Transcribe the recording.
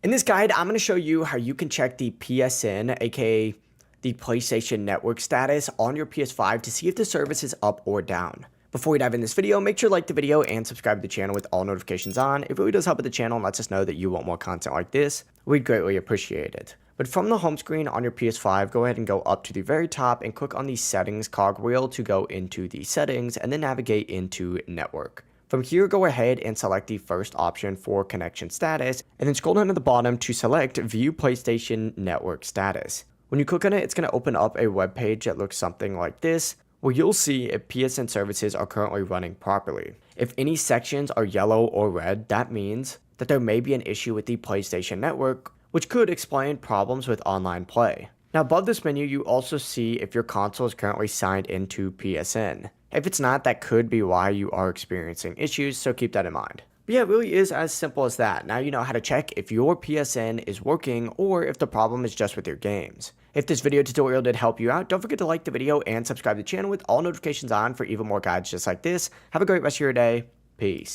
In this guide, I'm going to show you how you can check the PSN, aka the PlayStation Network status on your PS5 to see if the service is up or down. Before we dive in this video, make sure to like the video and subscribe to the channel with all notifications on. It really does help with the channel and lets us know that you want more content like this. We'd greatly appreciate it. But from the home screen on your PS5, go ahead and go up to the very top and click on the settings cogwheel to go into the settings and then navigate into network. From here, go ahead and select the first option for connection status, and then scroll down to the bottom to select View PlayStation Network Status. When you click on it, it's going to open up a web page that looks something like this, where you'll see if PSN services are currently running properly. If any sections are yellow or red, that means that there may be an issue with the PlayStation Network, which could explain problems with online play. Now above this menu, you also see if your console is currently signed into PSN. If it's not, that could be why you are experiencing issues, so keep that in mind. But yeah, it really is as simple as that. Now you know how to check if your PSN is working or if the problem is just with your games. If this video tutorial did help you out, don't forget to like the video and subscribe to the channel with all notifications on for even more guides just like this. Have a great rest of your day. Peace.